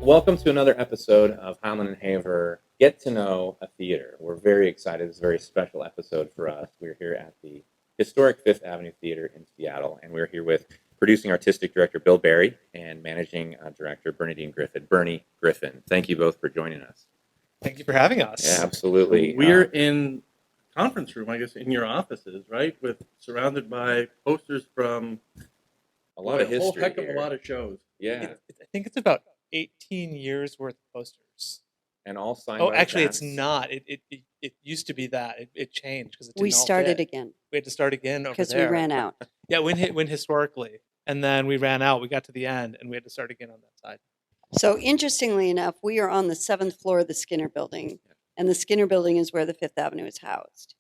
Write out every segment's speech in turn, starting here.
Welcome to another episode of Heilman Haver Get to Know a Theater. We're very excited. It's a very special episode for us. We're here at the historic Fifth Avenue Theater in Seattle, and we're here with producing artistic director Bill Barry and managing director Bernadine Griffin. Bernie Griffin, thank you both for joining us. Thank you for having us. Yeah, absolutely. We're in conference room, I guess, in your offices, right? Surrounded by posters from a lot of history. A whole heck of here. a lot of shows. Yeah. I think it's about 18 years worth of posters. And all signed. Oh, by actually, cast. it's not. It used to be that. It changed because We started again We had to start again over because there. we ran out. Yeah, when historically, and then we ran out. We got to the end, and we had to start again on that side. So interestingly enough, we are on the 7th floor of the Skinner Building, and the Skinner Building is where the Fifth Avenue is housed.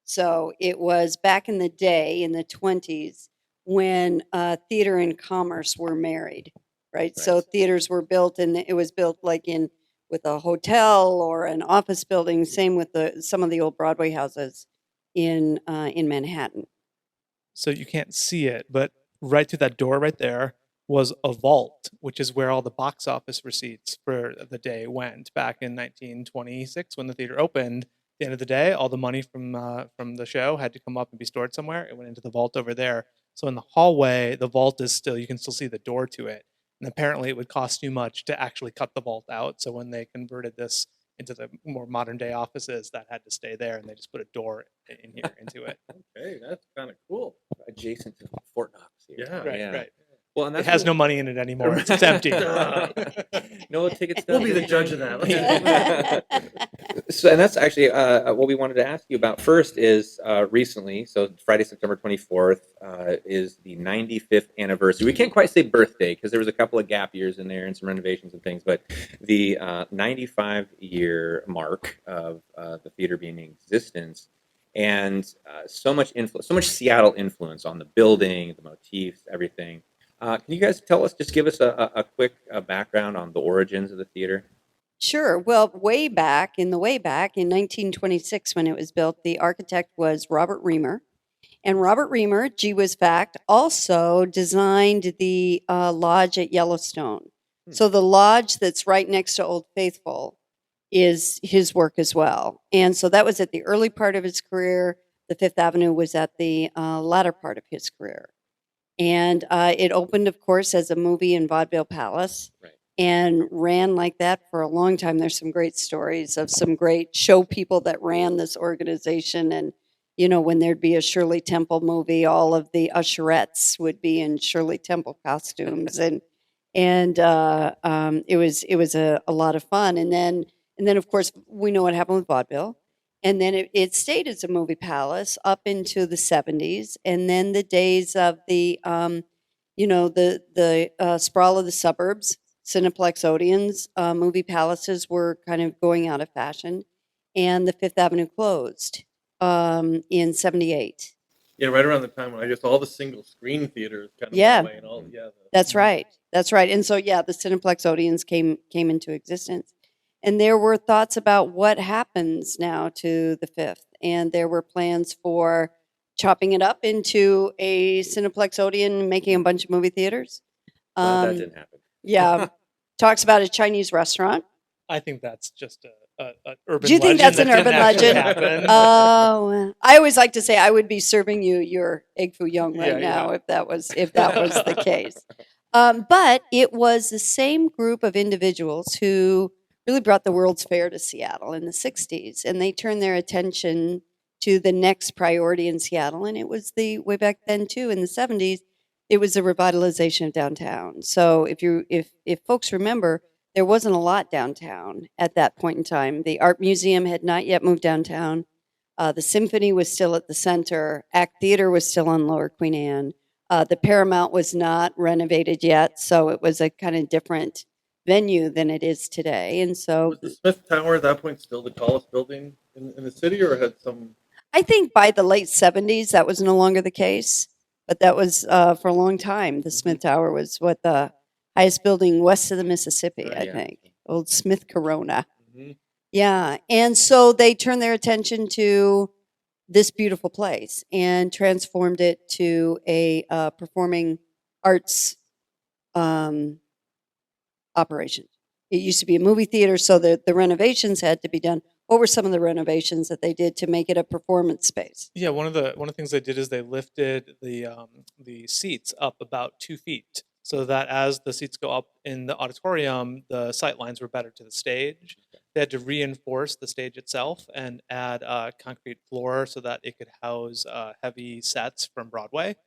So it was back in the day, in the 20s, when theater and commerce were married, right? So theaters were built, and it was built like with a hotel or an office building. Same with some of the old Broadway houses in Manhattan. So you can't see it, but right through that door right there was a vault, which is where all the box office receipts for the day went back in 1926 when the theater opened. At the end of the day, all the money from the show had to come up and be stored somewhere. It went into the vault over there. So in the hallway, the vault is still, you can still see the door to it. And apparently it would cost too much to actually cut the vault out. So when they converted this into the more modern day offices, that had to stay there, and they just put a door in here into it. Okay, that's kind of cool. Adjacent to Fort Knox here. Yeah. Right. Well, and It that's has no money in it anymore. It's empty. No tickets. We'll be the judge of that. So, and that's actually what we wanted to ask you about first is recently, so Friday, September 24th is the 95th anniversary. We can't quite say birthday because there was a couple of gap years in there and some renovations and things, but the 95-year mark of the theater being in existence, and so much Seattle influence on the building, the motifs, everything. Can you guys just give us a quick background on the origins of the theater? Sure. Well, way back in 1926, when it was built, the architect was Robert Reamer. And Robert Reamer, gee whiz fact, also designed the lodge at Yellowstone. So the lodge that's right next to Old Faithful is his work as well. And so that was at the early part of his career. The Fifth Avenue was at the latter part of his career. And it opened, of course, as a movie and vaudeville palace. Right. And ran like that for a long time. There's some great stories of some great show people that ran this organization. And, when there'd be a Shirley Temple movie, all of the usherettes would be in Shirley Temple costumes. and it was a lot of fun. And then, of course, we know what happened with vaudeville. And then it stayed as a movie palace up into the 70s. And then the days of the sprawl of the suburbs, Cineplex Odeon's movie palaces were kind of going out of fashion, and the Fifth Avenue closed in 78. Yeah, right around the time when I guess all the single screen theaters kind of Yeah. went away and all. Yeah, That's right. And so, the Cineplex Odeons came into existence. And there were thoughts about what happens now to the Fifth, and there were plans for chopping it up into a Cineplex Odeon, making a bunch of movie theaters. That didn't happen. Yeah, talks about a Chinese restaurant. I think that's just an urban legend. Do you think that's an that urban didn't actually legend? happen. Oh, I always like to say I would be serving you your egg foo young right now if that was the case. But it was the same group of individuals who really brought the World's Fair to Seattle in the 60s, and they turned their attention to the next priority in Seattle, and it was way back then too in the 70s. It was the revitalization of downtown. So if folks remember, there wasn't a lot downtown at that point in time. The art museum had not yet moved downtown. The symphony was still at the center. Act Theater was still on Lower Queen Anne. The Paramount was not renovated yet, so it was a kind of different venue than it is today. And so was the Smith Tower at that point still the tallest building in the city, or had some? I think by the late 70s, that was no longer the case. But that was for a long time. The Smith Tower was the highest building west of the Mississippi, I think. Old Smith Corona. Mm-hmm. Yeah. And so they turned their attention to this beautiful place and transformed it to a performing arts operation. it used to be a movie theater, so the renovations had to be done. What were some of the renovations that they did to make it a performance space? Yeah, one of the things they did is they lifted the seats up about 2 feet, so that as the seats go up in the auditorium, the sight lines were better to the stage. They had to reinforce the stage itself and add a concrete floor so that it could house heavy sets from Broadway.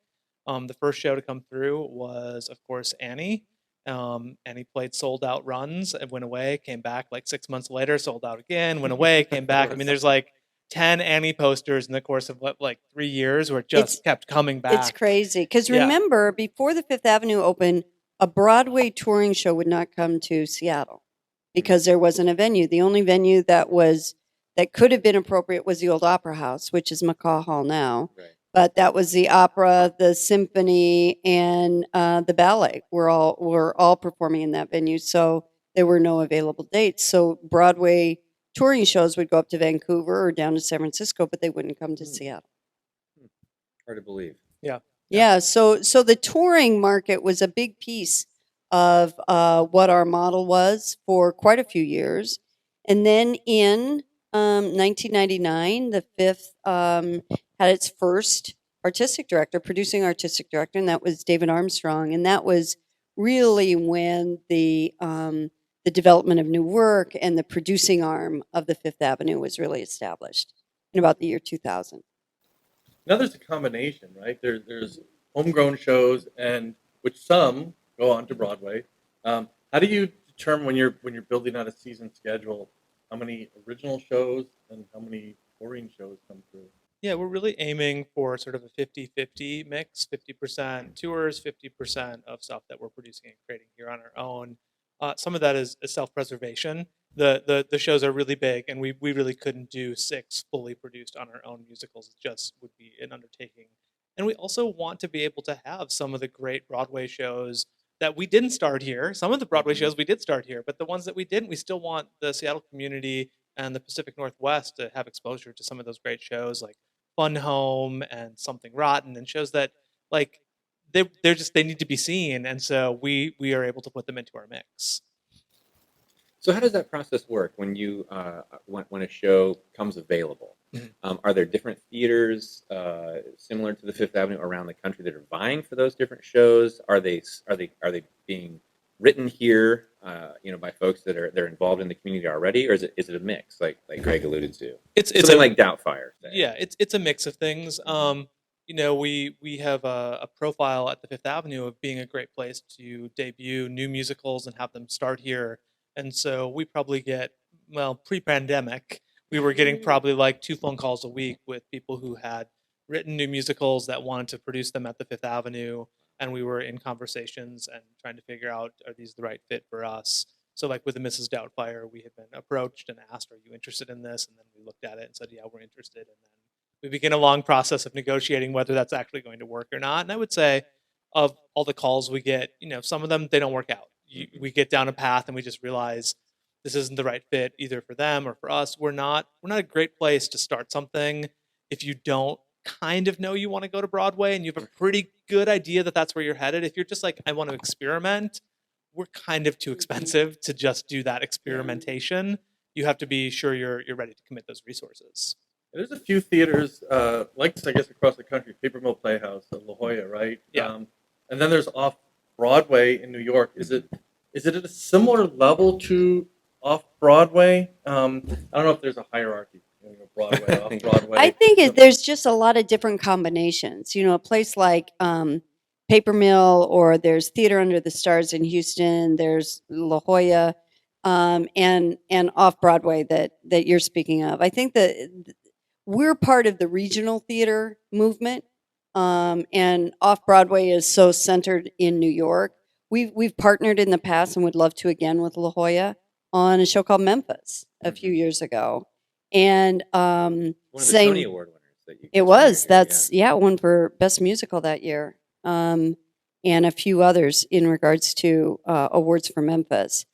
The first show to come through was, of course, Annie. Annie played sold out runs and went away, came back like 6 months later, sold out again, went away, came back. I mean, there's like 10 Annie posters in the course of what, like 3 years, where it just kept coming back. It's crazy because Yeah. remember, before the Fifth Avenue opened, a Broadway touring show would not come to Seattle because there wasn't a venue. The only venue that could have been appropriate was the old Opera House, which is McCaw Hall now. Right. But that was the opera, the symphony, and the ballet were all performing in that venue. So there were no available dates. So Broadway touring shows would go up to Vancouver or down to San Francisco, but they wouldn't come to Seattle. Hard to believe. Yeah. So the touring market was a big piece of what our model was for quite a few years, and then in 1999, the Fifth had its first producing artistic director, and that was David Armstrong. And that was really when the development of new work and the producing arm of the Fifth Avenue was really established in about the year 2000. Now there's a combination, right? There's homegrown shows, and which some go on to Broadway. How do you determine when you're building out a season schedule how many original shows and how many touring shows come through? Yeah, we're really aiming for sort of a 50-50 mix, 50% tours, 50% of stuff that we're producing and creating here on our own. Some of that is self-preservation. The shows are really big, and we really couldn't do 6 fully produced on our own musicals. It just would be an undertaking. And we also want to be able to have some of the great Broadway shows that we didn't start here. Some of the Broadway shows we did start here, but the ones that we didn't, we still want the Seattle community and the Pacific Northwest to have exposure to some of those great shows like Fun Home and Something Rotten, and shows that like they need to be seen, and so we are able to put them into our mix. So how does that process work when you when a show comes available? Are there different theaters similar to the Fifth Avenue around the country that are vying for those different shows? Are they being written here, by folks that are involved in the community already, or is it a mix like Greg alluded to? It's something like Doubtfire. Say. Yeah, it's a mix of things. We have a profile at the Fifth Avenue of being a great place to debut new musicals and have them start here. And so we probably get, pre-pandemic, we were getting probably like 2 phone calls a week with people who had written new musicals that wanted to produce them at the Fifth Avenue. And we were in conversations and trying to figure out, are these the right fit for us? So like with the Mrs. Doubtfire, we had been approached and asked, are you interested in this? And then we looked at it and said, yeah, we're interested. And then we begin a long process of negotiating whether that's actually going to work or not. And I would say of all the calls we get, some of them, they don't work out. We get down a path and we just realize this isn't the right fit either for them or for us. We're not a great place to start something if you don't kind of know you want to go to Broadway and you have a pretty good idea that that's where you're headed. If you're just like, I want to experiment, we're kind of too expensive to just do that experimentation. You have to be sure you're ready to commit those resources. There's a few theaters, like this, I guess, across the country. Paper Mill Playhouse, La Jolla, right? Yeah. And then there's off Broadway in New York. Is it at a similar level to off Broadway? I don't know if there's a hierarchy. Broadway, off Broadway. I think there's just a lot of different combinations. A place like Paper Mill, or there's Theater Under the Stars in Houston. There's La Jolla, and off Broadway that you're speaking of. I think that we're part of the regional theater movement, and off Broadway is so centered in New York. We've partnered in the past and would love to again with La Jolla on a show called Memphis a few years ago. And one of the Tony Award winners that you it was. That's one for Best Musical that year, and a few others in regards to awards for Memphis.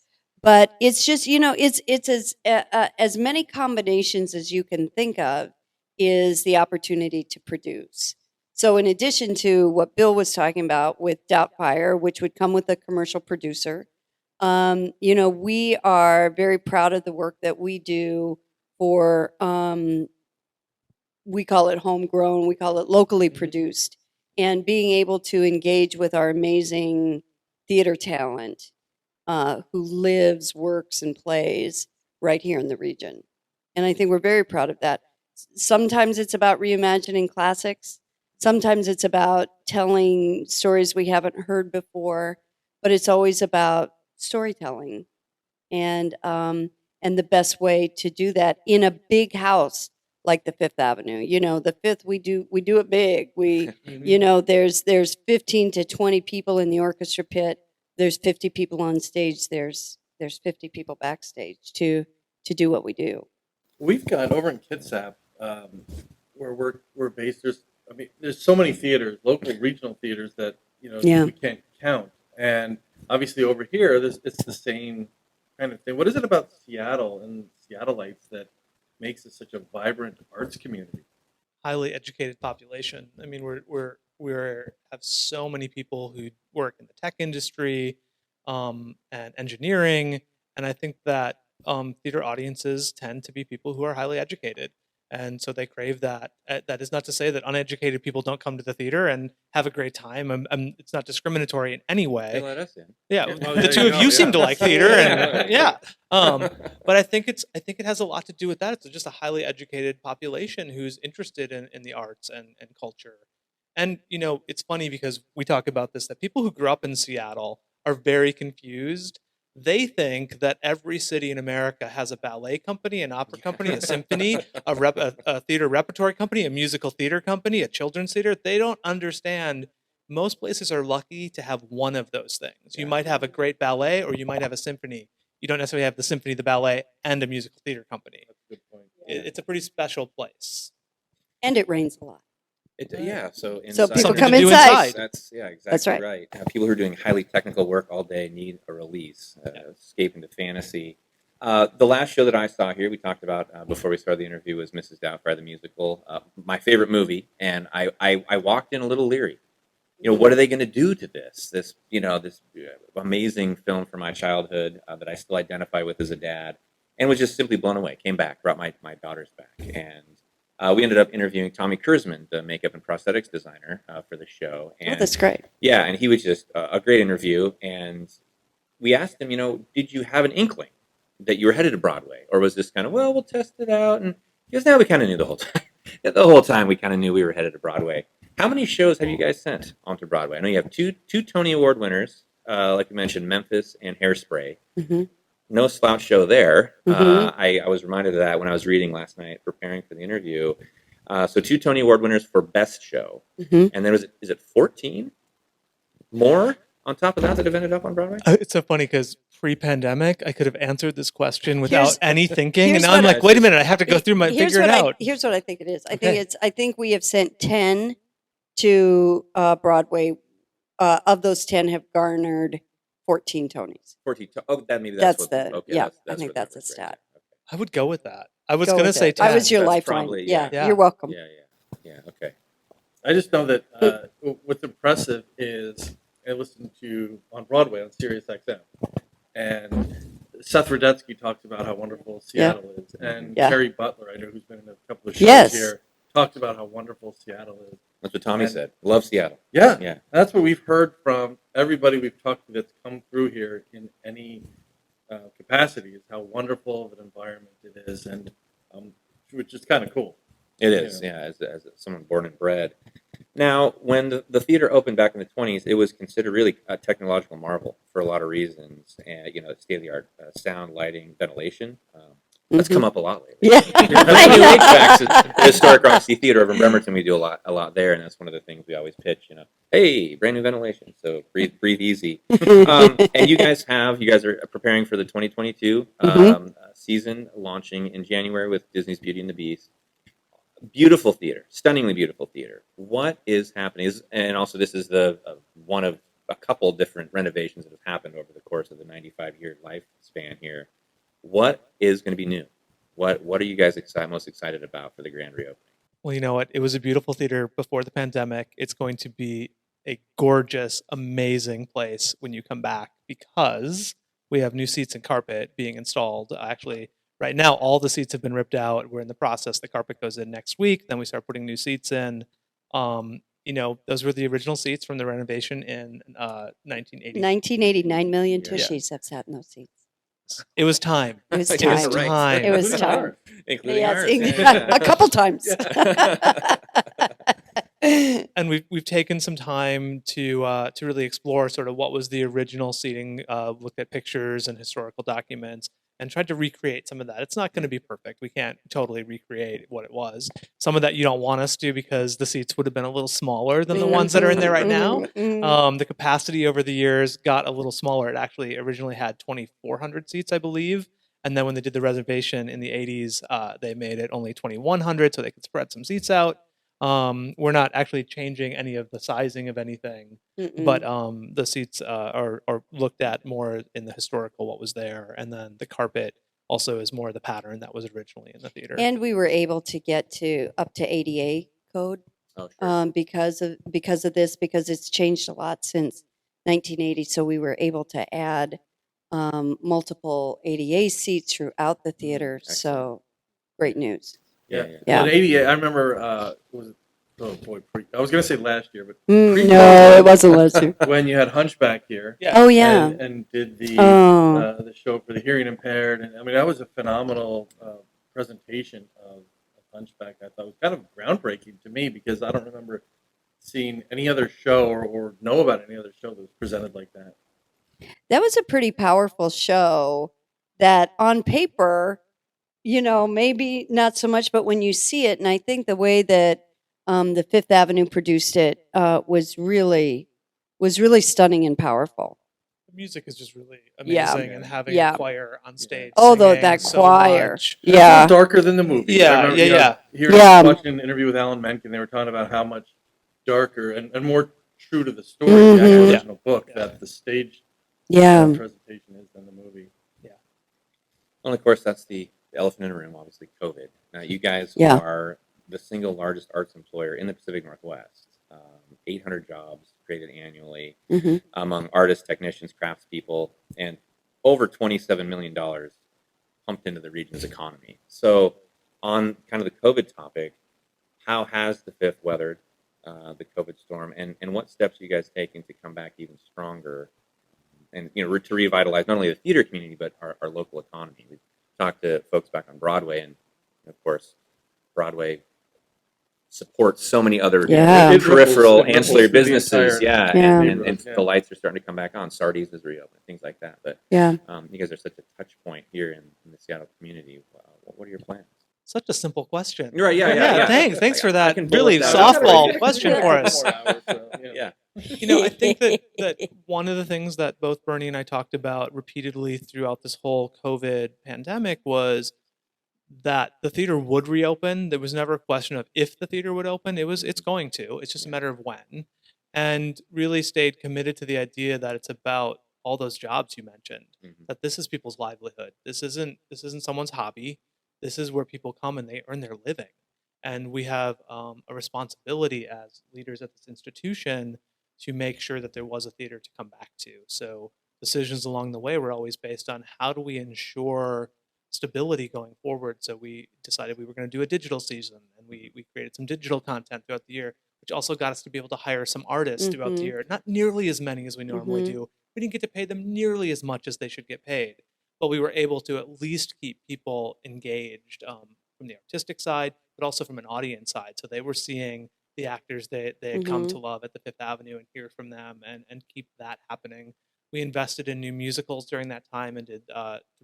But it's just it's as many combinations as you can think of is the opportunity to produce. So in addition to what Bill was talking about with Doubtfire, which would come with a commercial producer, We are very proud of the work that we do for, we call it homegrown, we call it locally produced, and being able to engage with our amazing theater talent who lives, works, and plays right here in the region. And I think we're very proud of that. Sometimes it's about reimagining classics. Sometimes it's about telling stories we haven't heard before, but it's always about storytelling and the best way to do that in a big house like the Fifth Avenue. The Fifth, we do it big. There's 15 to 20 people in the orchestra pit. There's 50 people on stage. There's 50 people backstage to do what we do. We've got over in Kitsap, where we're based. There's so many theaters, local, regional theaters that Yeah. we can't count. And obviously over here, it's the same kind of thing. What is it about Seattle and Seattleites that makes it such a vibrant arts community? Highly educated population. I mean, we have so many people who work in the tech industry and engineering, and I think that theater audiences tend to be people who are highly educated, and so they crave that. That is not to say that uneducated people don't come to the theater and have a great time. It's not discriminatory in any They way. let us in. Yeah, Oh, the there two you of go, you seem yeah. to like theater, and yeah. But I think it has a lot to do with that. It's just a highly educated population who's interested in the arts and culture. And it's funny because we talk about this, that people who grew up in Seattle are very confused. They think that every city in America has a ballet company, an opera company, a symphony, a theater repertory company, a musical theater company, a children's theater. They don't understand most places are lucky to have one of those things. You Yeah. might have a great ballet or you might have a symphony. You don't necessarily have the symphony, the ballet, and a musical theater company. That's a good point. It's a pretty special place. And it rains a lot. Yeah, so So people Something come to do inside. That's exactly That's right. right. People who are doing highly technical work all day need a release, escape into fantasy. The last show that I saw here, we talked about before we started the interview, was Mrs. Doubtfire the musical, my favorite movie, and I walked in a little leery. What are they going to do to this amazing film from my childhood that I still identify with as a dad, and was just simply blown away. Came back, brought my daughters back, and we ended up interviewing Tommy Kurzman, the makeup and prosthetics designer for the show. And That's great. yeah, and he was just a great interview. And we asked him, did you have an inkling that you were headed to Broadway, or was this kind of, well, we'll test it out? And because now we kind of knew the whole time. The whole time we kind of knew we were headed to Broadway. How many shows have you guys sent onto Broadway? I know you have two Tony Award winners, like you mentioned, Memphis and Hairspray. Mm-hmm. No slouch show there. Mm-hmm. I was reminded of that when I was reading last night, preparing for the interview. So 2 Tony Award winners for Best Show. Mm-hmm. And then is it 14 more on top of that have ended up on Broadway? It's so funny because pre-pandemic, I could have answered this question without any thinking, and here's now I'm what like, wait a minute, I have to go through figure it out. Here's what I think it is. Okay. I think we have sent 10 to Broadway. Of those 10 have garnered 14 Tonys. 14. Oh, maybe That's what the okay, yeah. that's I think where that's a was stat. right. I would go with that. I was Go going to with say it. 10. I was your That's lifeline. probably- yeah, yeah. you're welcome. Yeah. Okay. I just know that what's impressive is I listened to on Broadway on Sirius XM, and Seth Rudetsky talks about how wonderful Seattle is, and Yeah. Carrie Butler, I know who's been in a couple of shows Yes. here, talked about how wonderful Seattle is. That's what Tommy And- said. Love Seattle. Yeah, Yeah. that's what we've heard from everybody we've talked to that's come through here in any capacity, is how wonderful of an environment it is, and which is kind of cool. It is, yeah, as someone born and bred. Now, when the theater opened back in the 20s, it was considered really a technological marvel for a lot of reasons. And, state-of-the-art sound, lighting, ventilation. That's come up a lot lately. Yeah. The historic Roxy Theater over in Bremerton, we do a lot there, and that's one of the things we always pitch. Hey, brand new ventilation, so breathe easy. And you guys are preparing for the 2022 season, launching in January with Disney's Beauty and the Beast. Beautiful theater, stunningly beautiful theater. What is happening? And also, this is one of a couple different renovations that have happened over the course of the 95-year lifespan here. What is going to be new? What are you guys most excited about for the grand reopening? Well, you know what? It was a beautiful theater before the pandemic. It's going to be a gorgeous, amazing place when you come back, because we we have new seats and carpet being installed. Actually, right now, all the seats have been ripped out. We're in the process. The carpet goes in next week. Then we start putting new seats in. Those were the original seats from the renovation in 1980. 1989 million Yeah. tushies have sat in those seats. It was time. It was It time. was time. It was Including time. ours. Including Yes, ours. a couple times. And we've taken some time to really explore sort of what was the original seating, looked at pictures and historical documents, and tried to recreate some of that. It's not going to be perfect. We can't totally recreate what it was. Some of that you don't want us to because the seats would have been a little smaller than the ones that are in there right now. The capacity over the years got a little smaller. It actually originally had 2,400 seats, I believe. And then when they did the reservation in the 80s, they made it only 2,100 so they could spread some seats out. We're not actually changing any of the sizing of anything, but the seats are looked at more in the historical what was there, and then the carpet also is more the pattern that was originally in the theater. And we were able to get to up to ADA code Oh, sure. because of this, because it's changed a lot since 1980. So we were able to add multiple ADA seats throughout the theater. Excellent. So great news. Yeah. Yeah. Well, in '88, I remember. Oh boy, I was gonna say last year, but No, it wasn't last year. when you had Hunchback here, Yeah. Oh yeah. and did the show for the hearing impaired, and I mean that was a phenomenal presentation of Hunchback. I thought it was kind of groundbreaking to me because I don't remember seeing any other show or know about any other show that was presented like that. That was a pretty powerful show that on paper, maybe not so much, but when you see it, and I think the way that the Fifth Avenue produced it was really stunning and powerful. The music is just really Yeah. amazing, and having Yeah. a choir on stage. Although singing that so choir, much. It yeah, was darker than the movie. Yeah, I remember, yeah. Watching an interview with Alan Menken, they were talking about how much darker and more true to the story, the Mhm. actual Yeah. original book, that the stage yeah, presentation is than the movie. Well, of course, that's the elephant in the room, obviously, COVID. Now, you guys Yeah. are the single largest arts employer in the Pacific Northwest. 800 jobs created annually Mhm. among artists, technicians, craftspeople, and over $27 million pumped into the region's economy. So, on kind of the COVID topic, how has the Fifth weathered the COVID storm, and what steps are you guys taking to come back even stronger and to revitalize not only the theater community but our local economy? We've talked to folks back on Broadway, and of course, Broadway supports so many other Yeah. It peripheral ripples ancillary through the businesses. entire- Yeah. And Yeah. the lights are starting to come back on. Sardi's is reopened, things like that. But yeah. you guys are such a touch point here in the Seattle community. What are your plans? Such a simple question. Right, yeah. Thanks for I that can bullet really that out. softball question for us. Yeah. I think that one of the things that both Bernie and I talked about repeatedly throughout this whole COVID pandemic was that the theater would reopen. There was never a question of if the theater would open. It's going to. It's just a matter of when. And really stayed committed to the idea that it's about all those jobs you mentioned. Mhm. That this is people's livelihood. This isn't someone's hobby. This is where people come and they earn their living. And we have a responsibility as leaders at this institution to make sure that there was a theater to come back to. So decisions along the way were always based on how do we ensure stability going forward. So we decided we were going to do a digital season, and we created some digital content throughout the year, which also got us to be able to hire some artists throughout the Mhm. year. Not nearly as many as we normally Mhm. do. We didn't get to pay them nearly as much as they should get paid, but we were able to at least keep people engaged from the artistic side, but also from an audience side. So they were seeing the actors they had come to love at the Fifth Avenue and hear from them, and keep that happening. We invested in new musicals during that time and did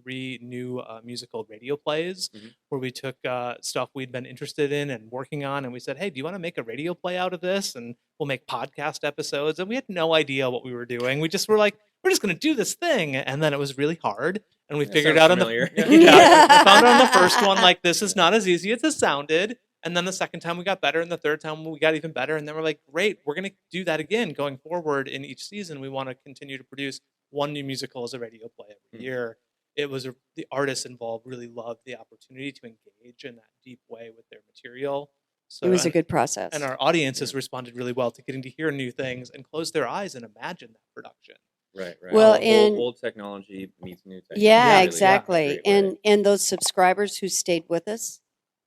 3 new musical radio plays Mhm. where we took stuff we'd been interested in and working on, and we said, hey, do you want to make a radio play out of this? And we'll make podcast episodes. And we had no idea what we were doing. We just were like, we're just going to do this thing. And then it was really hard. And we That figured sounds out familiar. we found out on the first one, like, this is not as easy as it sounded. And then the second time we got better, and the third time we got even better. And then we're like, great, we're going to do that again going forward in each season. We want to continue to produce one new musical as a radio play every year. It was the artists involved really loved the opportunity to engage in that deep way with their material. So It was a good process. and our audiences responded really well to getting to hear new things and close their eyes and imagine that production. Right. Well, Old, and old technology meets new technology. yeah, Yeah, Really, exactly. great way. And those subscribers who stayed with us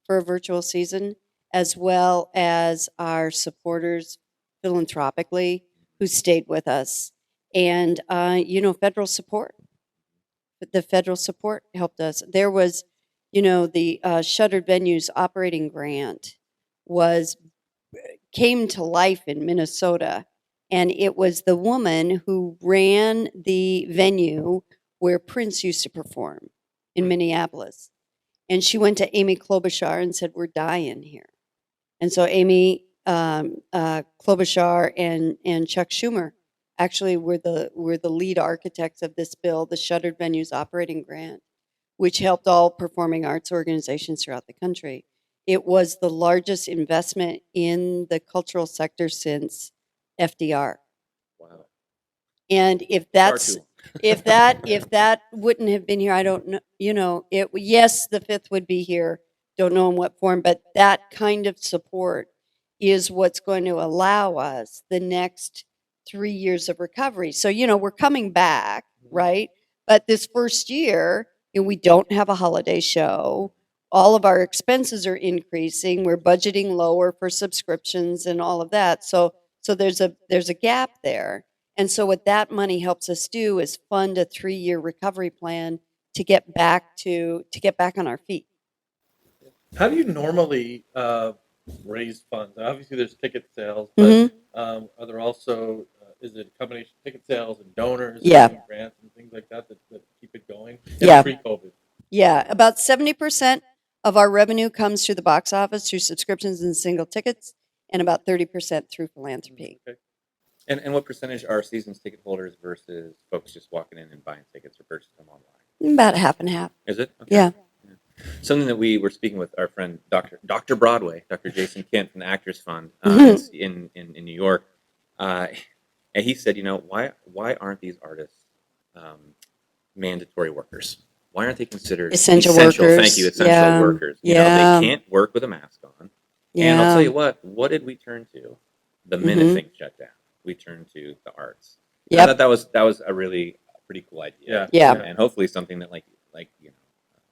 for a virtual season, as well as our supporters philanthropically who stayed with us, and federal support. The federal support helped us. There was, the shuttered venues operating grant was came to life in Minnesota. And it was the woman who ran the venue where Prince used to perform in Minneapolis. And she went to Amy Klobuchar and said, "We're dying here." And so Amy Klobuchar and Chuck Schumer actually were the lead architects of this bill, the Shuttered Venues Operating Grant, which helped all performing arts organizations throughout the country. It was the largest investment in the cultural sector since FDR. Wow. And if Far that's too long. if that wouldn't have been here, I don't know. Yes, the fifth would be here. Don't know in what form, but that kind of support is what's going to allow us the next 3 years of recovery. So we're coming back, right? But this first year, we don't have a holiday show. All of our expenses are increasing. We're budgeting lower for subscriptions and all of that. So there's a gap there. And so what that money helps us do is fund a 3-year recovery plan to get back on our feet. How do you normally raise funds? Obviously, there's ticket sales, but Mhm. are there also is it a combination of ticket sales and donors, Yeah. and grants and things like that that keep it going? Yeah. Pre-COVID. Yeah, about 70% of our revenue comes through the box office through subscriptions and single tickets, and about 30% through philanthropy. Okay. And what percentage are seasons ticket holders versus folks just walking in and buying tickets or purchasing them online? About half and half. Is it? Okay. Yeah. Something that we were speaking with our friend Dr. Broadway, Dr. Jason Kent from the Actors Fund in New York, and he said, why aren't these artists mandatory workers? Why aren't they considered Essential workers. Thank you, essential Yeah. workers. Yeah. They can't work with a mask on. Yeah. And I'll tell you what did we turn to the minute Mhm. things shut down? We turned to the arts. Yep. I thought that was a really pretty cool idea. Yeah. And hopefully something that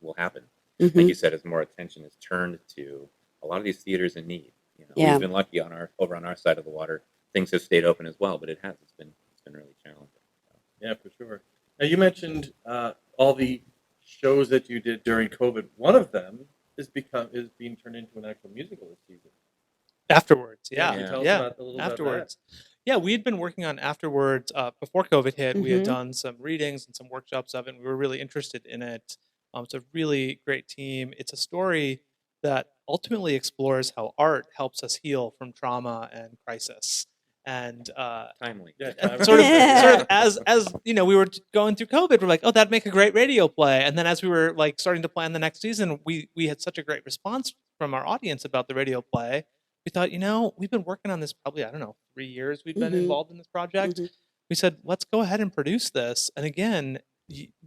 will happen. Mhm. Like you said, as more attention is turned to a lot of these theaters in need. Yeah. We've been lucky over on our side of the water. Things have stayed open as well, but it's been really challenging. Yeah, for sure. Now you mentioned all the shows that you did during COVID. One of them is being turned into an actual musical this season. Afterwards, Can you yeah. tell us Yeah. about a little bit about Afterwards. Yeah, we had been working on Afterwards before COVID hit. We had Mhm. done some readings and some workshops of it, and we were really interested in it. It's a really great team. It's a story that ultimately explores how art helps us heal from trauma and crisis. And Timely. Yeah, and sort of as we were going through COVID, we're like, oh, that'd make a great radio play. And then as we were like starting to plan the next season, we had such a great response from our audience about the radio play. We thought, we've been working on this probably, I don't know, 3 years we've been Mhm. involved in this project. Mhm. We said, let's go ahead and produce this. And again,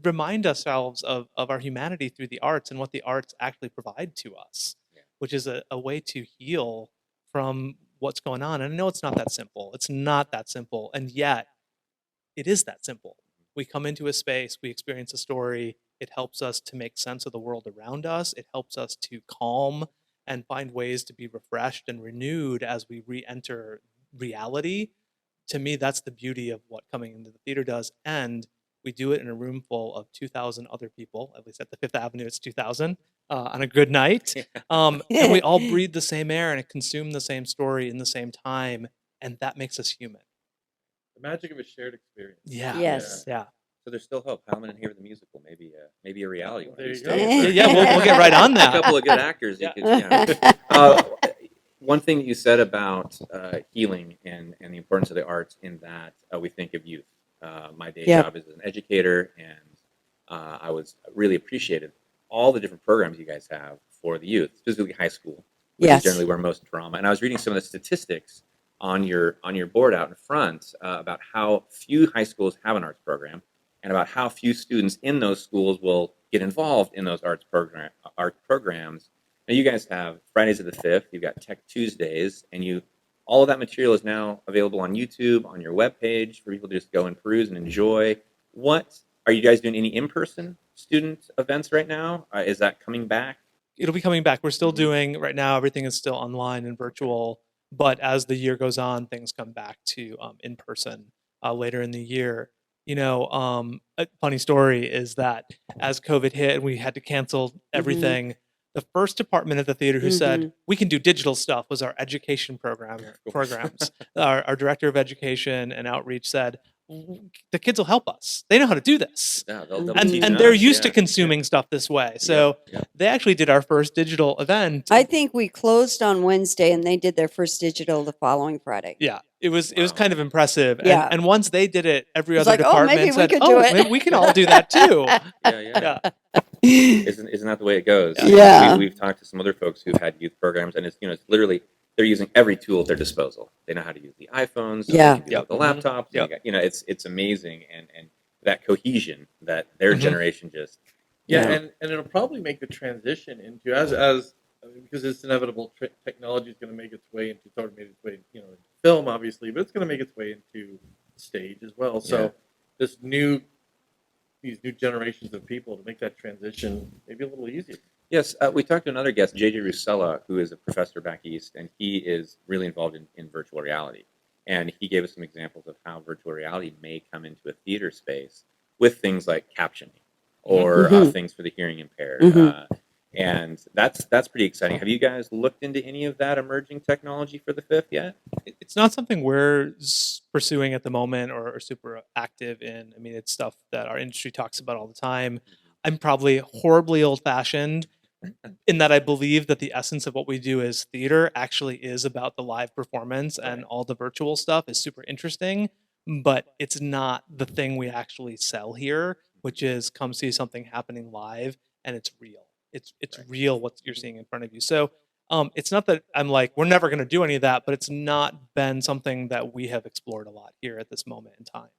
remind ourselves of our humanity through the arts and what the arts actually provide to us, Yeah. which is a way to heal from what's going on. And I know it's not that simple. It's not that simple. And yet it is that simple. We come into a space, we experience a story. It helps us to make sense of the world around us. It helps us to calm and find ways to be refreshed and renewed as we re-enter reality. To me, that's the beauty of what coming into the theater does. And we do it in a room full of 2,000 other people, at least at the Fifth Avenue, it's 2,000 on a good night. And we all breathe the same air and consume the same story in the same time. And that makes us human. The magic of a shared experience. Yeah. Yes. Yeah. So there's still hope. Heilman and Haver the musical, maybe a reality one of There these you go. days. Yeah, we'll get right on A that. couple of good actors. You Yeah. could. One thing that you said about healing and the importance of the arts in that we think of youth. My day Yep. job is as an educator, and I was really appreciated all the different programs you guys have for the youth, specifically high school, which Yes. is generally where most drama. And I was reading some of the statistics on your board out in front about how few high schools have an arts program, and about how few students in those schools will get involved in those art programs. Now you guys have Fridays of the 5th, you've got Tech Tuesdays, and you all of that material is now available on YouTube, on your webpage for people to just go and peruse and enjoy. What are you guys doing? Any in-person student events right now? Is that coming back? It'll be coming back. We're still Mhm. doing right now. Everything is still online and virtual, but as the year goes on, things come back to in person later in the year. A funny story is that as COVID hit and we had to cancel everything, the first department at the theater who said we can do digital stuff was our education programs. Our director of education and outreach said, the kids will help us. They know how to do this. Yeah, they'll And- teach And they're us, used to yeah. consuming stuff this way. So Yeah. they actually did our first digital event. I think we closed on Wednesday and they did their first digital the following Friday. Yeah, it was Wow. kind of impressive. Yeah. And once they did it, every It's other like, oh, department maybe we said, could do it." maybe we can all do that too. Yeah. Yeah. Isn't that the way it goes? Yeah. We've talked to some other folks who've had youth programs, and it's literally they're using every tool at their disposal. They know how to use the iPhones. Yeah. They can deal with the laptops. Yep. It's amazing, and that cohesion that their Mhm. generation just Yeah, Yeah. and it'll probably make the transition into as because it's inevitable. Technology is going to make its way into it's already made its way, into film, obviously, but it's going to make its way into stage as well. So Yeah. these new generations of people to make that transition maybe a little easier. Yes, we talked to another guest, JJ Rusella, who is a professor back east, and he is really involved in virtual reality. And he gave us some examples of how virtual reality may come into a theater space with things like captioning or Mhm. things for the hearing impaired. Mhm. And that's pretty exciting. Have you guys looked into any of that emerging technology for the fifth yet? It's not something we're pursuing at the moment or super active in. I mean, it's stuff that our industry talks about all the time. I'm probably horribly old-fashioned in that I believe that the essence of what we do as theater actually is about the live performance, and Right. all the virtual stuff is super interesting, but it's not the thing we actually sell here, which is come see something happening live and it's real. It's Right. real what you're seeing in front of you. So it's not that I'm like, we're never going to do any of that, but it's not been something that we have explored a lot here at this moment in time.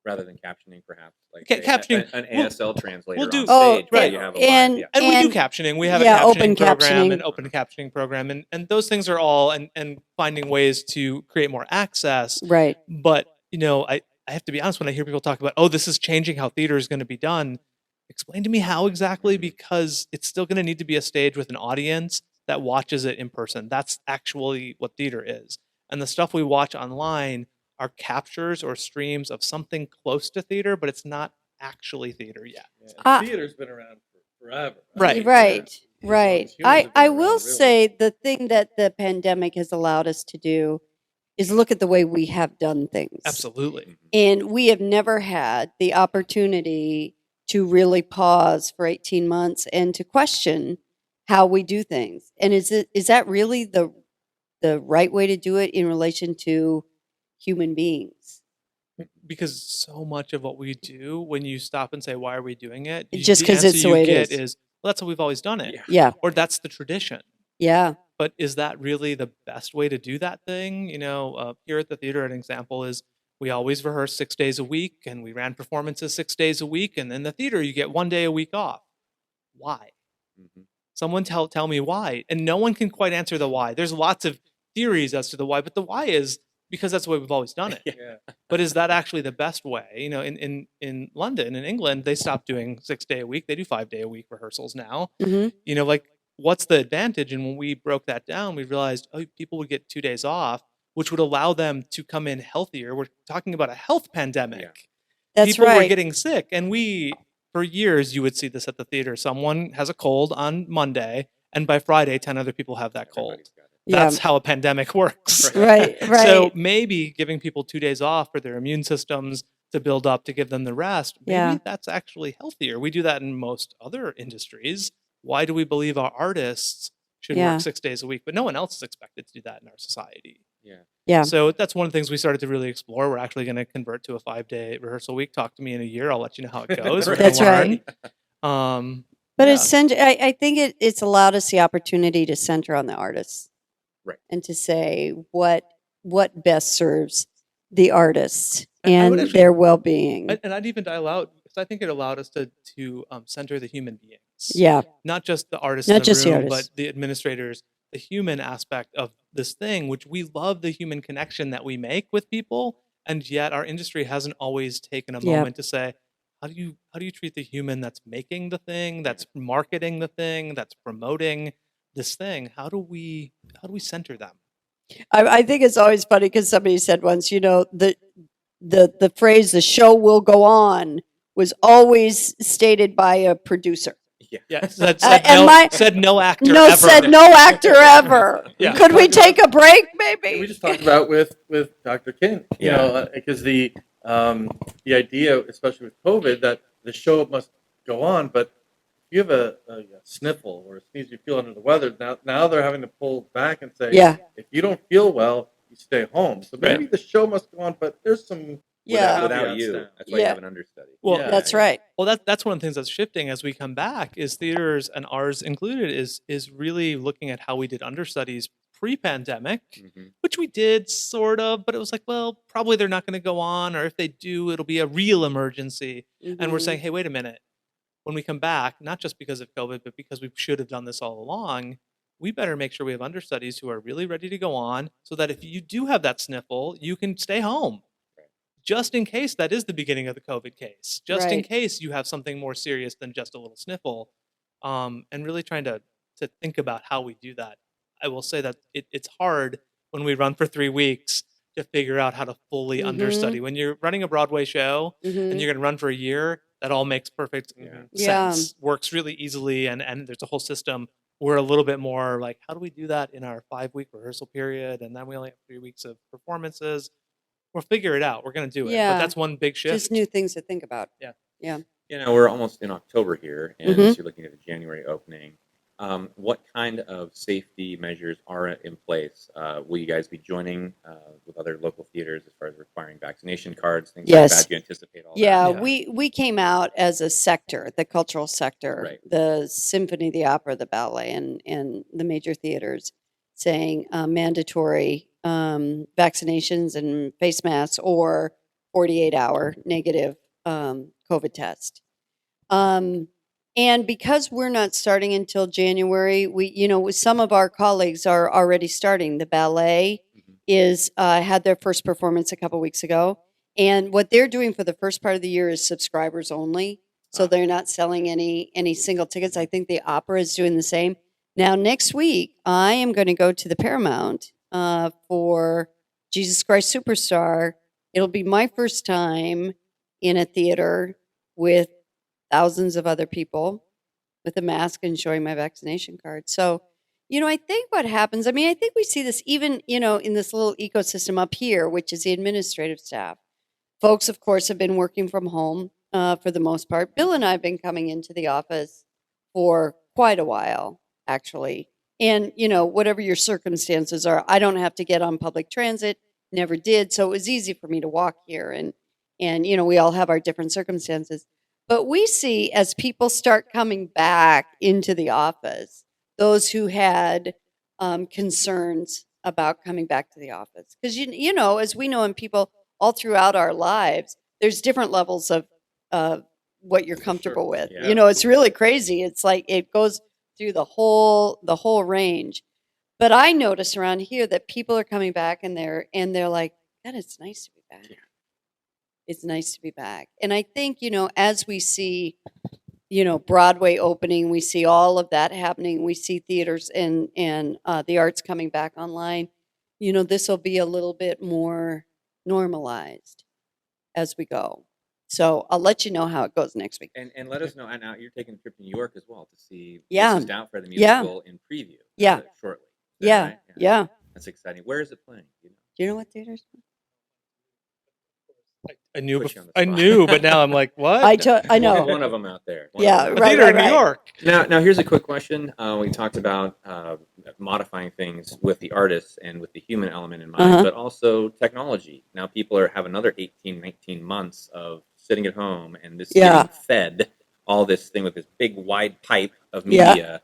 Rather than captioning, perhaps like Captioning, an we'll- ASL translator we'll do- on Oh, stage, where right. you have a and- live, yeah. And we do And- captioning. We have a yeah, captioning open program, captioning. an open captioning program, and those things are all and finding ways to create more access. Right. But I have to be honest, when I hear people talk about, oh, this is changing how theater is going to be done, explain to me how exactly, because it's still going to need to be a stage with an audience that watches it in person. That's actually what theater is. And the stuff we watch online are captures or streams of something close to theater, but it's not actually theater yet. Yeah, Ah. theater's been around forever. Right. Right. Yeah. Right. Humans have been I around, will really. say the thing that the pandemic has allowed us to do is look at the way we have done things. Absolutely. And we have never had the opportunity to really pause for 18 months and to question how we do things. And is that really the right way to do it in relation to human beings? Because so much of what we do, when you stop and say, why are we doing it? Just the 'cause answer it's the you way it get is. well, that's how we've always done it. Yeah. Yeah. Or that's the tradition. Yeah. But is that really the best way to do that thing? Here at the theater, an example is we always rehearse 6 days a week, and we ran performances 6 days a week. And in the theater, you get 1 day a week off. Why? Mhm. Someone tell me why. And no one can quite answer the why. There's lots of theories as to the why, but the why is because that's the way we've always done it. Yeah. But is that actually the best way? In London, in England, they stopped doing 6 day a week. They do 5 day a week rehearsals now. Hmm. What's the advantage? And when we broke that down, we realized, people would get 2 days off, which would allow them to come in healthier. We're talking about a health pandemic. Yeah. That's People were right. getting sick. And for years, you would see this at the theater. Someone has a cold on Monday, and by Friday, 10 other people have that cold. Everybody's got it. Yeah. That's how a pandemic works. Right. Right. So maybe giving people 2 days off for their immune systems to build up, to give them the rest, maybe Yeah. that's actually healthier. We do that in most other industries. Why do we believe our artists should Yeah. work 6 days a week, but no one else is expected to do that in our society? Yeah. Yeah. So that's one of the things we started to really explore. We're actually going to convert to a 5-day rehearsal week. Talk to me in a year. I'll let you know how it goes. We're gonna That's right. learn. But Yeah. I think it's allowed us the opportunity to center on the artists. Right. And to say what best serves the artists And I would and actually- their well-being. And I'd even dial out, because I think it allowed us to center the human beings. Yeah. Not just the artists Not in the just the room, artists. but the administrators, the human aspect of this thing, which we love the human connection that we make with people, and yet our industry hasn't always taken a Yep. moment to say, how do you treat the human that's making the thing, that's marketing the thing, that's promoting this thing? How do we center them? I think it's always funny because somebody said once, the phrase "the show will go on" was always stated by a producer. Yeah, said no actor No, ever. said no actor ever. Yeah. Could we take a break, We maybe? just talked about with Dr. King, because the idea, especially with COVID, that the show must go on, but if you have a sniffle or a sneeze, you feel under the weather. Now they're having to pull back and say, Yeah. if you don't feel well, you stay home. So maybe Right. the show must go on, but there's some Yeah. Without you, caveats. that's why you Yeah. have an understudy. Well, Yeah. That's right. Well, that's one of the things that's shifting as we come back is theaters, and ours included, is really looking at how we did understudies pre-pandemic, Mhm. which we did sort of, but it was like, well, probably they're not going to go on, or if they do, it'll be a real emergency. And we're Mhm. saying, hey, wait a minute. When we come back, not just because of COVID, but because we should have done this all along, we better make sure we have understudies who are really ready to go on, so that if you do have that sniffle, you can stay home. Just in case that is the beginning of the COVID case, just in Right. case you have something more serious than just a little sniffle, and really trying to think about how we do that. I will say that it's hard when we run for 3 weeks to figure out how to fully Mhm. understudy. When you're running a Broadway show and Mhm. you're going to run for a year, that all makes perfect Yeah. sense, works really easily, and there's a whole system. We're a little bit more like, how do we do that in our 5-week rehearsal period, and then we only have 3 weeks of performances? We'll figure it out. We're going to do it. Yeah. But that's one big shift. Just new things to think about. Yeah. Yeah. We're almost in October here, and Mhm. so you're looking at the January opening. What kind of safety measures are in place? Will you guys be joining with other local theaters as far as requiring vaccination cards, things like Yes. that? Do you anticipate all Yeah, Yeah. we came out as a sector, the cultural sector, Right. the symphony, the opera, the ballet, and the major theaters, saying mandatory vaccinations and face masks or 48-hour negative COVID test. And because we're not starting until January, some of our colleagues are already starting. The ballet Mhm. is had their first performance a couple weeks ago. And what they're doing for the first part of the year is subscribers only. So Ah. they're not selling any single tickets. I think the opera is doing the same. Now, next week, I am going to go to the Paramount for Jesus Christ Superstar. It'll be my first time in a theater with thousands of other people with a mask and showing my vaccination card. So, I think what happens, I think we see this even, in this little ecosystem up here, which is the administrative staff. Folks, of course, have been working from home for the most part. Bill and I have been coming into the office for quite a while, actually. And, whatever your circumstances are, I don't have to get on public transit, never did. So it was easy for me to walk here. And we all have our different circumstances. But we see as people start coming back into the office, those who had concerns about coming back to the office. Because, as we know in people all throughout our lives, there's different levels of what you're comfortable with. Yeah. It's really crazy. It's like it goes through the whole range. But I notice around here that people are coming back and they're like, God, it's nice to be back. Yeah. It's nice to be back. And I think, as we see, Broadway opening, we see all of that happening. We see theaters and the arts coming back online. This will be a little bit more normalized as we go. So I'll let you know how it goes next week. And let us know. And now you're taking a trip to New York as well to see Yeah. This is Doubtfire the Yeah. musical in preview. Yeah. Shortly. Is that Yeah, right? yeah. That's exciting. Where is it playing? Do you know what theaters? I knew, Put you on the spot. but now I'm like, what? I know. One of them out there. Yeah, A right, theater in right. New York. Now here's a quick question. We talked about modifying things with the artists and with the human element in mind, Uh-huh. but also technology. Now people have another 18, 19 months of sitting at home and this Yeah. getting fed all this thing with this big wide pipe of Yeah. media.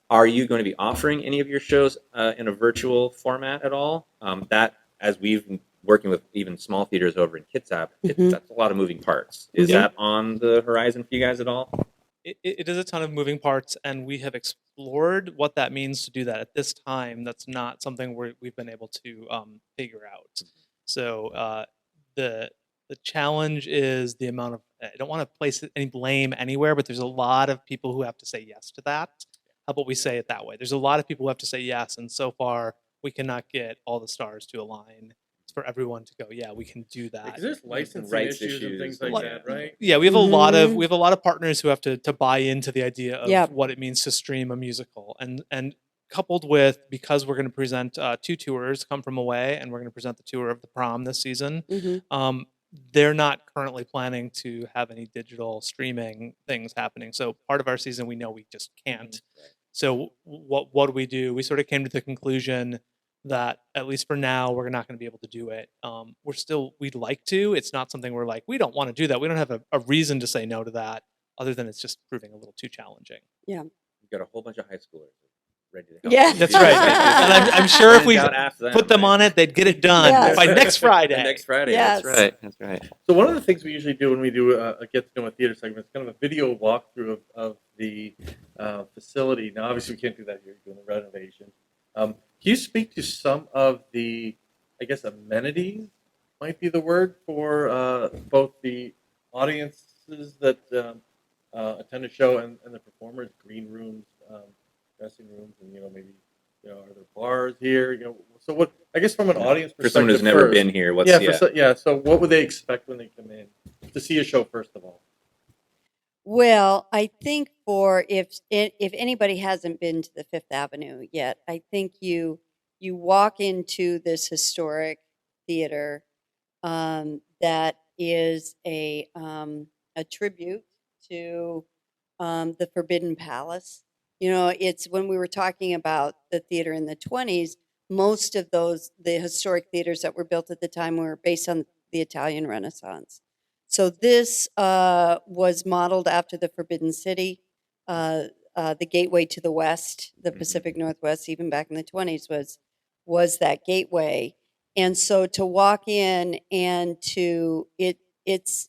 Are you going to be offering any of your shows in a virtual format at all? That, as we've been working with even small theaters over in Kitsap, Mhm. that's a lot of moving parts. Is Yeah. that on the horizon for you guys at all? it is a ton of moving parts, and we have explored what that means to do that. At this time, that's not something we've been able to figure out. So the the challenge is the amount of. I don't want to place any blame anywhere, but there's a lot of people who have to say yes to that. How about we say it that way? There's a lot of people who have to say yes, and so far we cannot get all the stars to align for everyone to go, yeah, we can do that. Because there's licensing rights issues and things like that, right? Yeah, we have a lot of Mhm. partners who have to buy into the idea of Yep. what it means to stream a musical, and coupled with, because we're going to present 2 tours, Come From Away, and we're going to present the tour of the prom this season. Mhm. They're not currently planning to have any digital streaming things happening. So part of our season, we know we just can't. So what do we do? We sort of came to the conclusion that at least for now, we're not going to be able to do it. We'd like to. It's not something we're like, we don't want to do that. We don't have a reason to say no to that, other than it's just proving a little too challenging. Yeah. You've got a whole bunch of high schoolers ready to help. Yeah. you That's do right. that. And I'm sure if we Out after put them right? on it, they'd get it done Yes. by next Friday. The next Friday. Yes. That's right. That's right. So one of the things we usually do when we do a get to know a theater segment is kind of a video walkthrough of the facility. Now, obviously, we can't do that here. You're doing the renovation. Can you speak to some of the, I guess, amenities might be the word for both the audiences that attend a show and the performers, green rooms, dressing rooms, and maybe are there bars here? So what? I guess from an audience perspective, For someone who's never first, been here, what's So what would they expect when they come in to see a show? First of all, Well, I think for if anybody hasn't been to the Fifth Avenue yet, I think you walk into this historic theater that is a tribute to the Forbidden Palace. It's when we were talking about the theater in the 20s, most of the historic theaters that were built at the time were based on the Italian Renaissance. So this was modeled after the Forbidden City, the gateway to the West, the Pacific Northwest, even back in the 20s was that gateway. And so to walk in and it's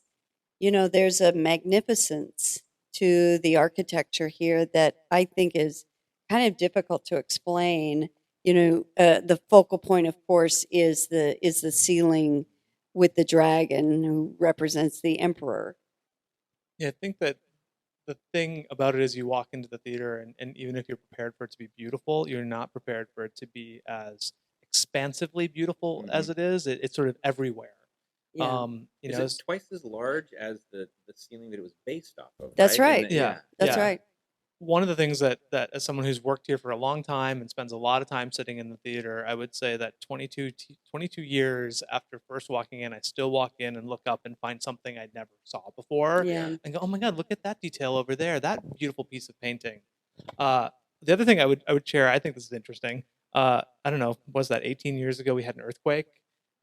there's a magnificence to the architecture here that I think is kind of difficult to explain. The focal point, of course, is the ceiling with the dragon who represents the emperor. Yeah, I think that the thing about it is you walk into the theater, and even if you're prepared for it to be beautiful, you're not prepared for it to be as expansively beautiful as it is. It's sort of everywhere. Yeah. Is it twice as large as the ceiling that it was based off of? That's right. Yeah. That's right. One of the things that as someone who's worked here for a long time and spends a lot of time sitting in the theater, I would say that 22 years after first walking in, I still walk in and look up and find something I never saw before. Yeah. And go, oh my God, look at that detail over there, that beautiful piece of painting. The other thing I would share, I think this is interesting. I don't know, was that 18 years ago we had an earthquake?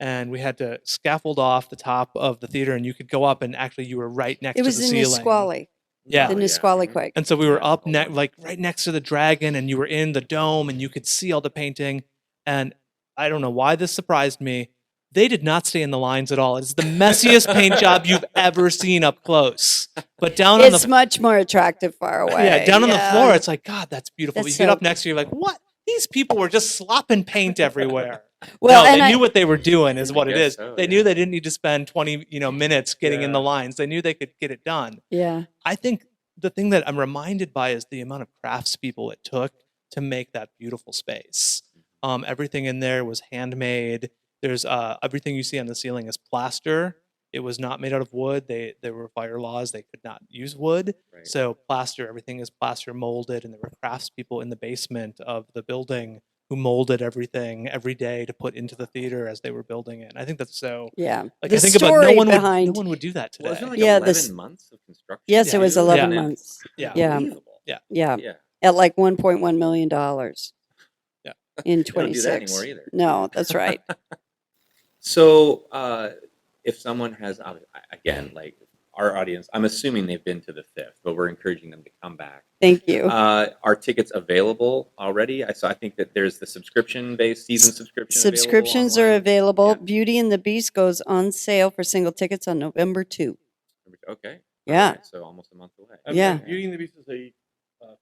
And we had to scaffold off the top of the theater, and you could go up, and actually you were right next to the ceiling. It was the Nisqually. Yeah. The Nisqually quake. And so we were up like right next to the dragon, and you were in the dome, and you could see all the painting. And I don't know why this surprised me. They did not stay in the lines at all. It's the messiest paint job you've ever seen up close. But down on It's much more attractive far away. Yeah, down on the floor, it's like, God, that's beautiful. That's But you get so up next to you, you're like, what? These people were just slopping paint everywhere. Well, no, and they knew what they were doing is what it guess is. so, They knew they didn't need to spend 20 minutes getting in the lines. They knew they could get it done. Yeah. I think the thing that I'm reminded by is the amount of craftspeople it took to make that beautiful space. Everything in there was handmade. There's everything you see on the ceiling is plaster. It was not made out of wood. There were fire laws. They could not use wood. Right. So plaster, everything is plaster molded. And there were craftspeople in the basement of the building who molded everything every day to put into the theater as they were building it. And I think that's so. Yeah. Like, The I think about story no behind one would do that today. Wasn't it like Yeah, 11 months of construction? Yes, it was Yeah. 11 Yeah. months. Yeah. Yeah. Unbelievable. Yeah. Yeah. Yeah. At like $1.1 million. Yeah. In They don't do that 26. anymore either. No, that's right. So, if someone has, again, like our audience, I'm assuming they've been to the Fifth, but we're encouraging them to come back. Thank you. Are tickets available already? I think that there's the subscription-based season subscription. Subscriptions are available. Beauty and the Beast goes on sale for single tickets on November 2. Okay. Yeah. Alright, so almost a month away. And Yeah. Beauty and the Beast is a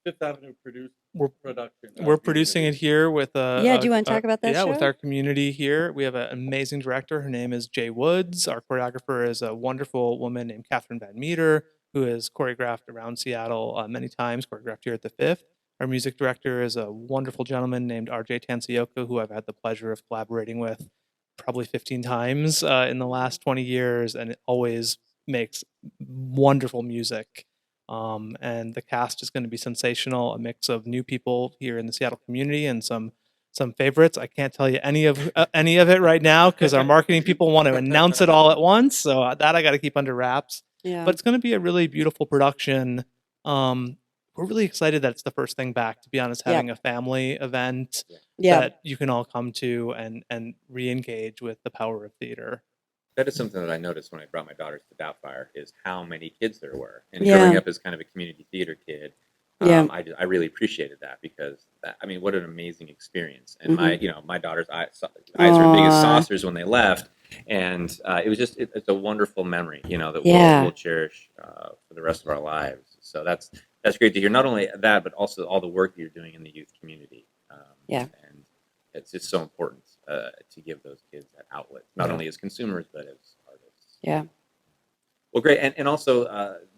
Fifth Avenue produced We're- production. of We're Beauty and the producing it Beast. here with Yeah, do you wanna talk about that Yeah, with show? our community here. We have an amazing director. Her name is Jay Woods. Our choreographer is a wonderful woman named Catherine Van Meter, who has choreographed around Seattle many times, choreographed here at the Fifth. Our music director is a wonderful gentleman named RJ Tansioka, who I've had the pleasure of collaborating with probably 15 times in the last 20 years, and it always makes wonderful music. And the cast is going to be sensational, a mix of new people here in the Seattle community and some favorites. I can't tell you any of it right now because our marketing people want to announce it all at once. So that I got to keep under wraps. Yeah. But it's going to be a really beautiful production. We're really excited that it's the first thing back. To be honest, Yeah. having a family event Yeah. that you can all come to and re-engage with the power of theater. That is something that I noticed when I brought my daughters to Doubtfire, is how many kids there were. And Yeah. growing up as kind of a community theater kid, Yeah. I really appreciated that, because what an amazing experience. And my daughter's eyes were big as Aw. saucers when they left, and it was just it's a wonderful memory, that Yeah. we'll cherish for the rest of our lives. So that's great to hear. Not only that, but also all the work that you're doing in the youth community. Yeah. And it's just so important to give those kids that outlet, not only as consumers but as artists. Yeah. Well, great. And also,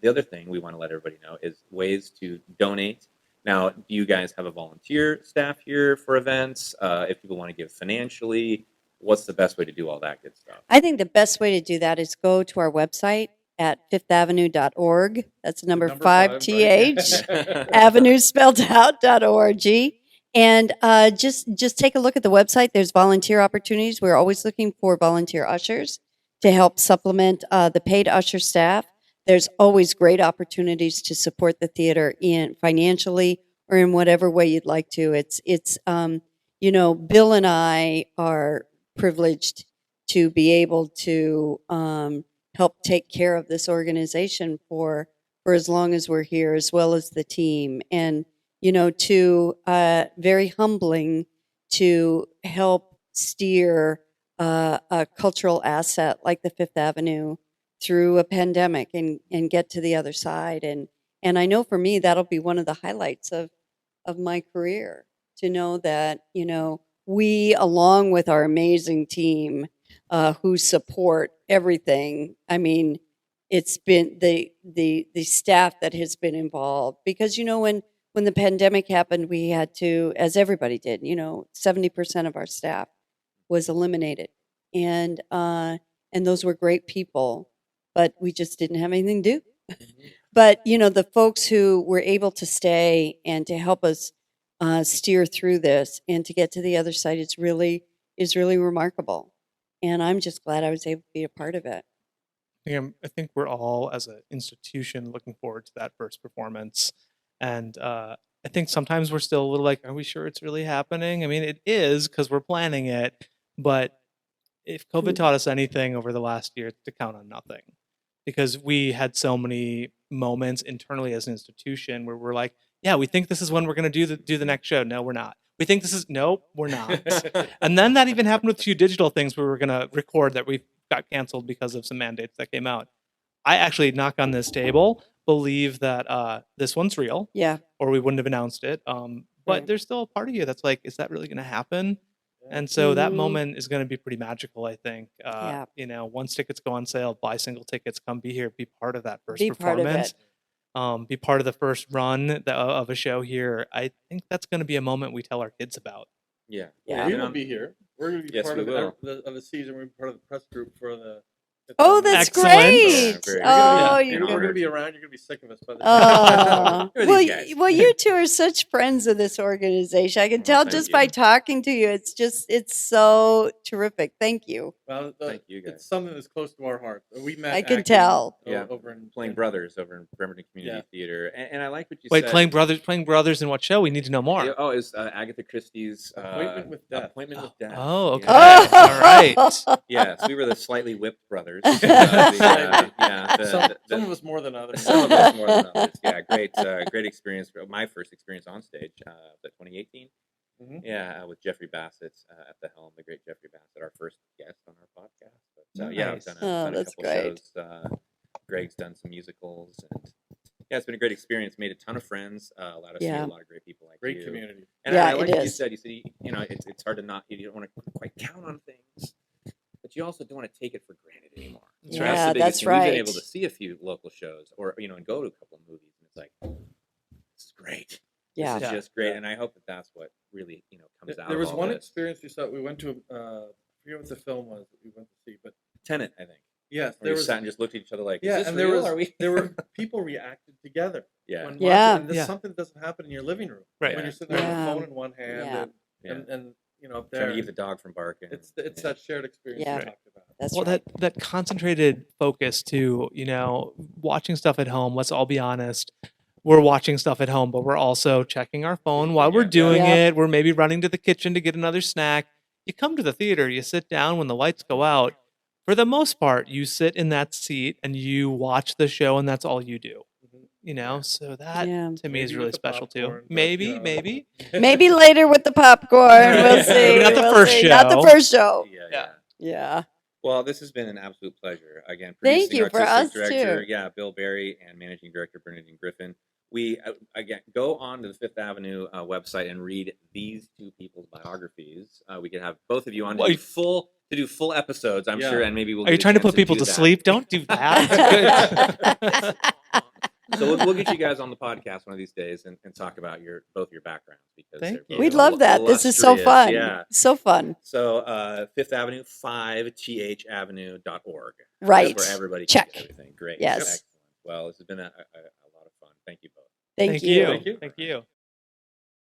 the other thing we want to let everybody know is ways to donate. Now, do you guys have a volunteer staff here for events? If people want to give financially, what's the best way to do all that good stuff? I think the best way to do that is go to our website at fifthavenue.org. That's number 5th, avenue spelled out.org. And just take a look at the website. There's volunteer opportunities. We're always looking for volunteer ushers to help supplement the paid usher staff. There's always great opportunities to support the theater in financially or in whatever way you'd like to. It's Bill and I are privileged to be able to help take care of this organization for as long as we're here, as well as the team. And very humbling to help steer a cultural asset like the Fifth Avenue through a pandemic and get to the other side. And I know for me, that'll be one of the highlights of my career, to know that, we, along with our amazing team who support everything. I mean, it's been the staff that has been involved, because, when the pandemic happened, we had to, as everybody did, 70% of our staff was eliminated. And those were great people, but we just didn't have anything to do. But, the folks who were able to stay and to help us steer through this and to get to the other side is really remarkable. And I'm just glad I was able to be a part of it. I think we're all, as an institution, looking forward to that first performance. And I think sometimes we're still a little like, are we sure it's really happening? I mean, it is, because we're planning it. But if COVID taught us anything over the last year, to count on nothing. Because we had so many moments internally as an institution where we're like, yeah, we think this is when we're going to do the next show. No, we're not. We think this is, nope, we're not. And then that even happened with a few digital things we were going to record that we got canceled because of some mandates that came out. I actually, knock on this table, believe that this one's real. Yeah. Or we woun't have announced it. But there's still a part of you that's like, is that really going to happen? And so that moment is going to be pretty magical, I think. Once tickets go on sale, buy single tickets, come be here, be part of that first performance. Be part of the first run of a show here. I think that's going to be a moment we tell our kids about. Yeah. We will be here. We're going to be Yes, part we of the season. We're part of the press group for the. Oh, that's Excellent. great! Yeah, Oh, We're going to be around. You're going to be sick of us by the Oh, Who are well, these guys? well, you two are such friends of this organization. I can tell thank just you. by talking to you. It's so terrific. Thank you. Well, Thank you, guys. It's something that's close to our hearts. We met. I can acting, tell. Yeah. Over in Playing brothers over in Bremerton Community Yeah. Theater. And I like what you Wait, said. playing brothers in what show? We need to know more. It was Agatha Christie's Appointment with Death. Appointment with Death. Oh, okay. Yeah. All right. Yes, we were the slightly whipped brothers. Some of us more than others. Some of us more than others. Yeah, great experience. My first experience on stage, 2018. Mhm. Yeah, with Jeffrey Bassett at the helm, the great Jeffrey Bassett, our first guest on our podcast. But yeah, I've Nice. done Oh, a that's couple great. shows Greg's done some musicals, and yeah, it's been a great experience. Made a ton of friends. Allowed us to Yeah. meet a lot of great people like Great you. community. And Yeah, I like it what you is. said. You said it's hard to not. You don't want to quite count on things, but you also don't want to take it for granted anymore. That's You know, right. Yeah, the biggest that's thing. We've been able right. to see a few local shows, or and go to a couple of movies, and it's like, this is great. Yeah. This is Yeah. just great, Yeah. and I hope that that's what really comes out. There of was all one this. experience we saw. We went to. I forget what the film was that we went to see, but Tenet, I think. yes, Where there we was. sat and just looked at each other like, Yeah, is this and real? Are we? there were people reacted together. Yeah. When Yeah. watching, and this Yeah. is something that doesn't happen in your living room. Right. When you're sitting there Yeah. with a phone in one hand Yeah. and up Trying there. to keep the dog from barking. It's Yeah. that shared experience Yeah. we talked about. That's Well, right. that concentrated focus too, watching stuff at home, let's all be honest. We're watching stuff at home, but we're also checking our phone while we're Yeah. doing Yeah. it. We're maybe running to the kitchen to get another snack. You come to the theater, you sit down when the lights go out. For the most part, you sit in that seat and you watch the show, and that's all you do. Mhm. So that Yeah. to me is Maybe really with the special too. popcorn, but, Maybe. Maybe later with the popcorn. We'll Yeah. see. Maybe not the We'll first see. Not the show. first show. Yeah. Yeah. Yeah. Well, this has been an absolute pleasure. Again, Thank producing you for artistic us, director, too. Bill Berry, and managing director Bernadine Griffin. We again go on to the Fifth Avenue website and read these two people's biographies. We could have both of you on to Well, do full episodes, I'm Yeah. sure, and maybe we'll. Are you get a trying to chance put people do to that. sleep? Don't do that. So we'll get you guys on the podcast one of these days and talk about both your backgrounds because Thank they're both you. We'd love that. This is so illustrious. fun. Yeah. So fun. So Fifth Avenue, 5thavenue.org. Right. That's where everybody Check. gets everything. Great. Yes. Excellent. Well, this has been a lot of fun. Thank you both. Thank you. Thank you.